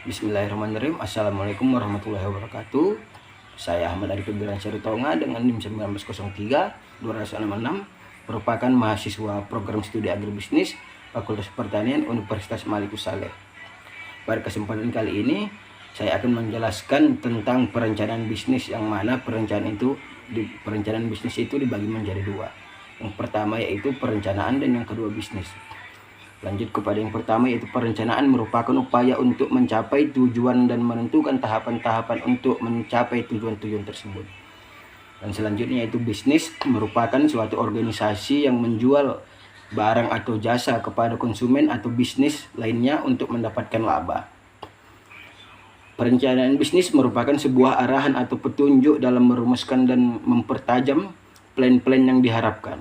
Bismillahirrahmanirrahim. Assalamualaikum warahmatullahi wabarakatuh. Saya Ahmad Arif Syari Tonga dengan NIM 1903 266, merupakan mahasiswa program studi agribisnis Fakultas Pertanian Universitas Malikus Saleh. Pada kesempatan kali ini saya akan menjelaskan tentang perencanaan bisnis, yang mana perencanaan bisnis itu dibagi menjadi dua. Yang pertama yaitu perencanaan dan yang kedua bisnis. Lanjut kepada yang pertama, yaitu perencanaan merupakan upaya untuk mencapai tujuan dan menentukan tahapan-tahapan untuk mencapai tujuan-tujuan tersebut. Dan selanjutnya yaitu bisnis merupakan suatu organisasi yang menjual barang atau jasa kepada konsumen atau bisnis lainnya untuk mendapatkan laba. Perencanaan bisnis merupakan sebuah arahan atau petunjuk dalam merumuskan dan mempertajam plan-plan yang diharapkan.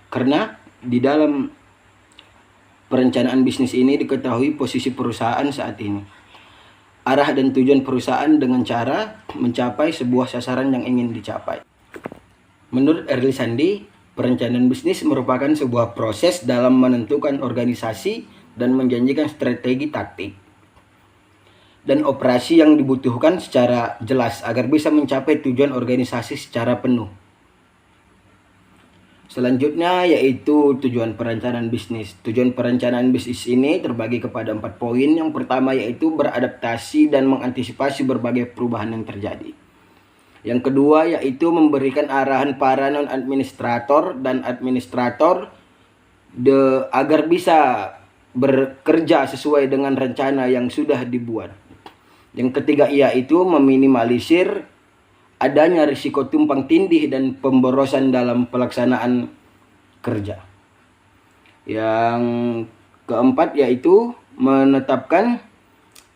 Karena di dalam perencanaan bisnis ini diketahui posisi perusahaan saat ini, arah dan tujuan perusahaan dengan cara mencapai sebuah sasaran yang ingin dicapai. Menurut Early Sandi, perencanaan bisnis merupakan sebuah proses dalam menentukan organisasi dan menjanjikan strategi taktik dan operasi yang dibutuhkan secara jelas agar bisa mencapai tujuan organisasi secara penuh. Selanjutnya yaitu tujuan perencanaan bisnis. Tujuan perencanaan bisnis ini terbagi kepada 4 poin. Yang pertama yaitu beradaptasi dan mengantisipasi berbagai perubahan yang terjadi. Yang kedua yaitu memberikan arahan para non-administrator dan administrator agar bisa bekerja sesuai dengan rencana yang sudah dibuat. Yang ketiga yaitu meminimalisir adanya risiko tumpang tindih dan pemborosan dalam pelaksanaan kerja. Yang keempat yaitu menetapkan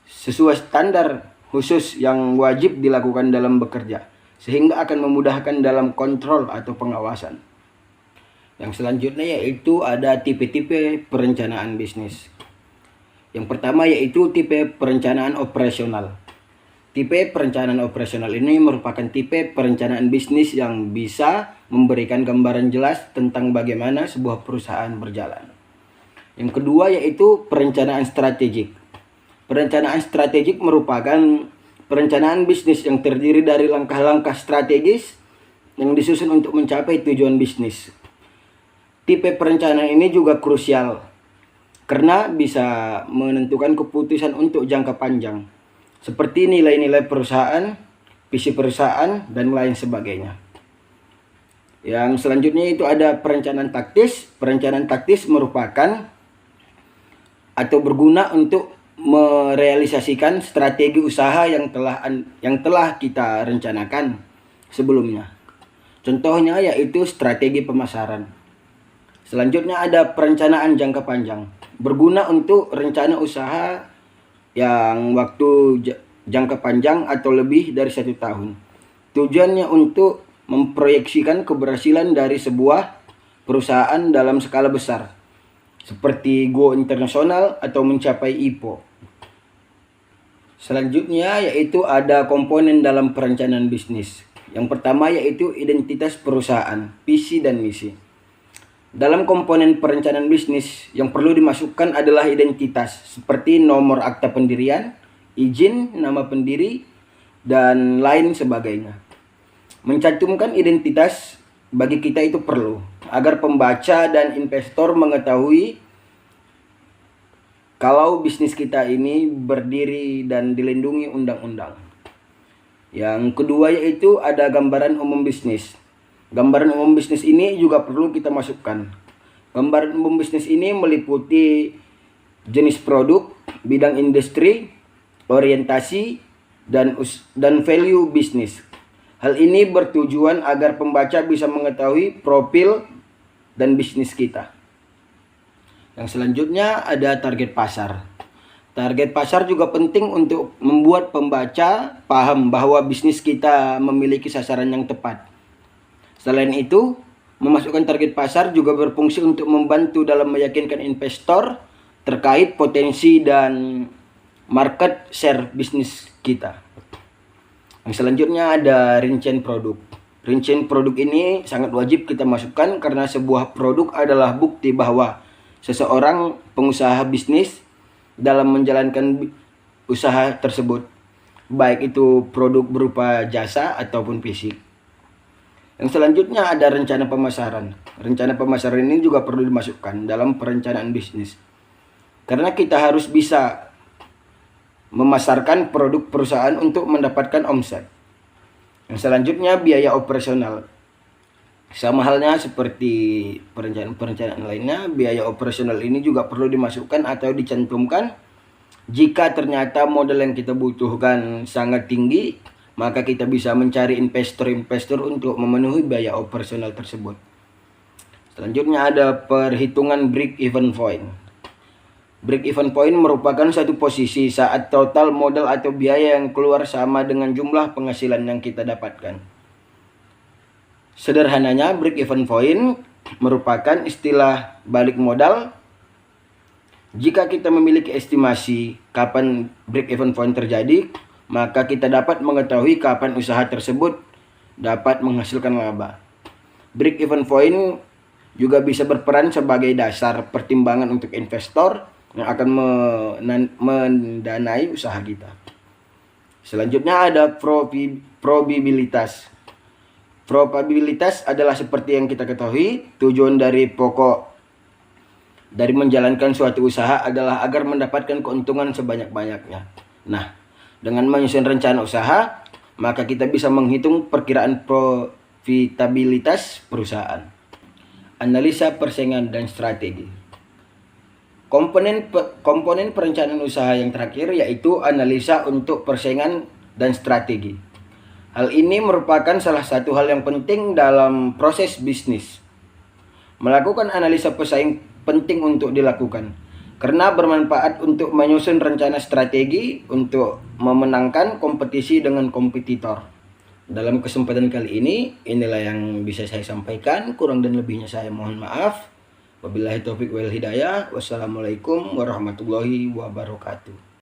sesuai standar khusus yang wajib dilakukan dalam bekerja, sehingga akan memudahkan dalam kontrol atau pengawasan. Yang selanjutnya yaitu ada tipe-tipe perencanaan bisnis. Yang pertama yaitu tipe perencanaan operasional. Tipe perencanaan operasional ini merupakan tipe perencanaan bisnis yang bisa memberikan gambaran jelas tentang bagaimana sebuah perusahaan berjalan. Yang kedua yaitu perencanaan strategik. Perencanaan strategik merupakan perencanaan bisnis yang terdiri dari langkah-langkah strategis yang disusun untuk mencapai tujuan bisnis. Tipe perencanaan ini juga krusial karena bisa menentukan keputusan untuk jangka panjang, seperti nilai-nilai perusahaan, visi perusahaan, dan lain sebagainya. Yang selanjutnya itu ada perencanaan taktis. Perencanaan taktis merupakan atau berguna untuk merealisasikan strategi usaha yang telah kita rencanakan sebelumnya. Contohnya yaitu strategi pemasaran. Selanjutnya ada perencanaan jangka panjang. Berguna untuk rencana usaha yang waktu jangka panjang atau lebih dari 1 tahun. Tujuannya untuk memproyeksikan keberhasilan dari sebuah perusahaan dalam skala besar, seperti go internasional atau mencapai IPO. Selanjutnya yaitu ada komponen dalam perencanaan bisnis. Yang pertama yaitu identitas perusahaan, visi dan misi. Dalam komponen perencanaan bisnis yang perlu dimasukkan adalah identitas, seperti nomor akta pendirian, izin, nama pendiri, dan lain sebagainya. Mencantumkan identitas bagi kita itu perlu agar pembaca dan investor mengetahui kalau bisnis kita ini berdiri dan dilindungi undang-undang. Yang kedua yaitu ada gambaran umum bisnis. Gambaran umum bisnis ini juga perlu kita masukkan. Gambaran umum bisnis ini meliputi jenis produk, bidang industri, orientasi, dan value bisnis. Hal ini bertujuan agar pembaca bisa mengetahui profil dan bisnis kita. Yang selanjutnya ada target pasar. Target pasar juga penting untuk membuat pembaca paham bahwa bisnis kita memiliki sasaran yang tepat. Selain itu, memasukkan target pasar juga berfungsi untuk membantu dalam meyakinkan investor terkait potensi dan market share bisnis kita. Yang selanjutnya ada rincian produk. Rincian produk ini sangat wajib kita masukkan karena sebuah produk adalah bukti bahwa seseorang pengusaha bisnis dalam menjalankan usaha tersebut, baik itu produk berupa jasa ataupun fisik. Yang selanjutnya ada rencana pemasaran. Rencana pemasaran ini juga perlu dimasukkan dalam perencanaan bisnis. Karena kita harus bisa memasarkan produk perusahaan untuk mendapatkan omset. Yang selanjutnya biaya operasional. Sama halnya seperti perencanaan lainnya, biaya operasional ini juga perlu dimasukkan atau dicantumkan. Jika ternyata modal yang kita butuhkan sangat tinggi, maka kita bisa mencari investor-investor untuk memenuhi biaya operasional tersebut. Selanjutnya ada perhitungan break-even point. Break-even point merupakan satu posisi saat total modal atau biaya yang keluar sama dengan jumlah penghasilan yang kita dapatkan. Sederhananya, break-even point merupakan istilah balik modal. Jika kita memiliki estimasi kapan break-even point terjadi, maka kita dapat mengetahui kapan usaha tersebut dapat menghasilkan laba. Break-even point juga bisa berperan sebagai dasar pertimbangan untuk investor yang akan mendanai usaha kita. Selanjutnya ada probabilitas. Probabilitas adalah seperti yang kita ketahui, tujuan dari menjalankan suatu usaha adalah agar mendapatkan keuntungan sebanyak-banyaknya. Nah, dengan menyusun rencana usaha, maka kita bisa menghitung perkiraan profitabilitas perusahaan. Analisa persaingan dan strategi. Komponen perencanaan usaha yang terakhir yaitu analisa untuk persaingan dan strategi. Hal ini merupakan salah satu hal yang penting dalam proses bisnis. Melakukan analisa pesaing penting untuk dilakukan karena bermanfaat untuk menyusun rencana strategi untuk memenangkan kompetisi dengan kompetitor. Dalam kesempatan kali ini, inilah yang bisa saya sampaikan. Kurang dan lebihnya saya mohon maaf. Wabillahi taufiq wal hidayah. Wassalamualaikum warahmatullahi wabarakatuh.